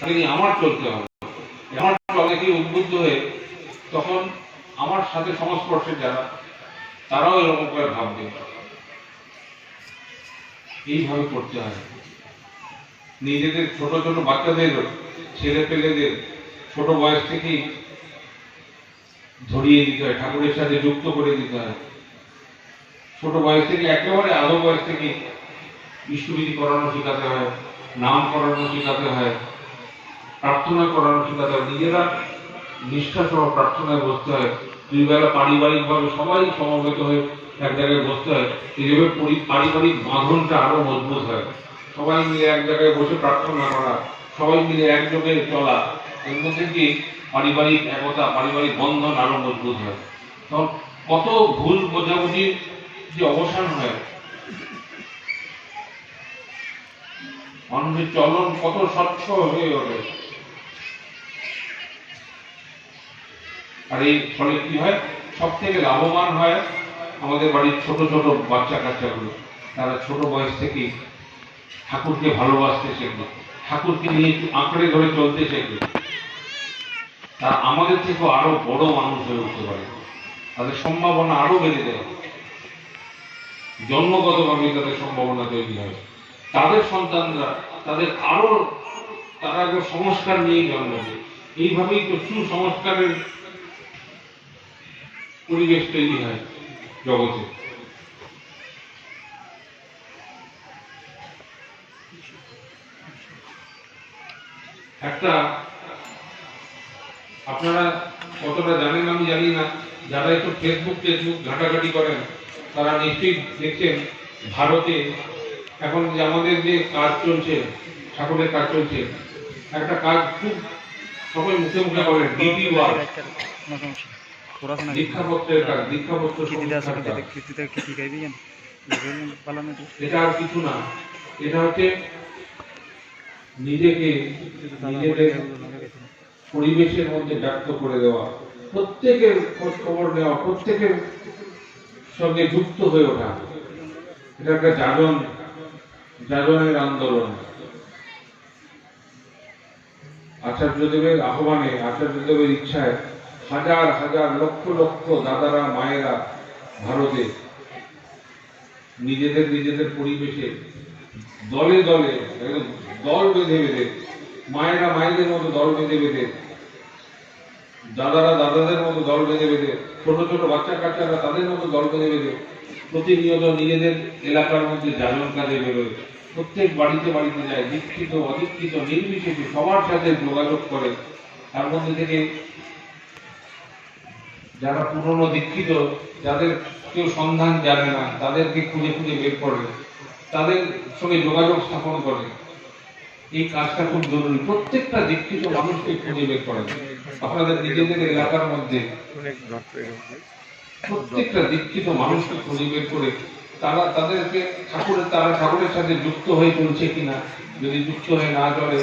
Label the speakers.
Speaker 1: আমার চলতে হবে। আমার চলে কি উদ্বুদ্ধ হয়ে তখন আমার সাথে সংস্পর্শে যারা, তারাও এরকম করে ভাববে। এইভাবে করতে হয়। নিজেদের ছোট ছোট বাচ্চাদের, ছেলে পেলেদের ছোট বয়স থেকেই ধরিয়ে দিতে হয়, ঠাকুরের সাথে যুক্ত করে দিতে হয়। ছোট বয়স থেকে, একেবারে আদৌ বয়স থেকে ইষ্টবিধি করানো শেখাতে হয়, নাম করানো শেখাতে হয়, প্রার্থনা করানো শেখাতে হয়। নিজেরা নিষ্ঠা সহ প্রার্থনায় বসতে হয়। দুই বেলা পারিবারিক ভাবে সবাই সমবেত হয়ে এক জায়গায় বসতে হয়। এইভাবে পারিবারিক বাঁধনটা আরো মজবুত হয়। সবাই মিলে এক জায়গায় বসে প্রার্থনা করা, সবাই মিলে একযোগে চলা, এর মধ্যে দিয়ে পারিবারিক একতা, পারিবারিক বন্ধন আরো মজবুত হয়। তখন কত ভুল বোঝাবুঝির যে অবসান হয়, মানুষের চলন কত স্বচ্ছ হয়ে ওঠে। আর এই ফলে কি হয়, সব থেকে লাভবান হয় আমাদের বাড়ির ছোট ছোট বাচ্চা কাচ্চাগুলো। তারা ছোট বয়স থেকেই ঠাকুরকে ভালোবাসতে শেখে, ঠাকুরকে নিয়ে একটু আঁকড়ে ধরে চলতে শেখে। তারা আমাদের থেকেও আরো বড় মানুষ হয়ে উঠতে পারে, তাদের সম্ভাবনা আরো বেড়ে যায়। জন্মগতভাবে তাদের সম্ভাবনা তৈরি হয়। তাদের সন্তানরা তারা সংস্কার নিয়ে জন্ম নেয়। এইভাবেই তো সুসংস্কারের পরিবেশ তৈরি হয় জগতে। একটা, আপনারা কতটা জানেন আমি জানি না, যারা একটু ফেসবুক ঘাটাঘাটি করেন তারা নিশ্চয়ই দেখছেন, ভারতে এখন যে আমাদের যে কাজ চলছে, ঠাকুরের কাজ চলছে, একটা কাজ খুব সবাই মুখে মুখে বলেন, ডিপি ওয়ার্ক, দীক্ষাপত্রের কাজ, দীক্ষাপত্র। এটা আর কিছু না, এটা হচ্ছে নিজেদের পরিবেশের মধ্যে ব্যক্ত করে দেওয়া, প্রত্যেকের খোঁজ খবর নেওয়া, প্রত্যেকের সঙ্গে যুক্ত হয়ে ওঠা। এটা একটা যাজনের আন্দোলন। আচার্যদেবের আহ্বানে, আচার্যদেবের ইচ্ছায় হাজার হাজার লক্ষ লক্ষ দাদারা মায়েরা ভারতে নিজেদের পরিবেশে দলে দলে, দল বেঁধে বেঁধে, মায়েরা মায়েদের মতো দল বেঁধে বেঁধে, দাদারা দাদাদের মতো দল বেঁধে বেঁধে, ছোট ছোট বাচ্চা কাচ্চারা তাদের মতো দল বেঁধে বেঁধে প্রতিনিয়ত নিজেদের এলাকার মধ্যে যাজন কাজে বেরোয়। প্রত্যেক বাড়িতে বাড়িতে যায়, দীক্ষিত অদীক্ষিত নির্বিশেষে সবার সাথে যোগাযোগ করে। তার মধ্যে থেকে যারা পুরনো দীক্ষিত, যাদের কেউ সন্ধান জানে না, তাদেরকে খুঁজে খুঁজে বের করে, তাদের সঙ্গে যোগাযোগ স্থাপন করে। এই কাজটা খুব জরুরি। প্রত্যেকটা দীক্ষিত মানুষকে খুঁজে বের করেন আপনাদের নিজেদের এলাকার মধ্যে। প্রত্যেকটা দীক্ষিত মানুষকে খুঁজে বের করে তারা ঠাকুরের সাথে যুক্ত হয়ে চলছে কিনা, যদি যুক্ত হয়ে না চলে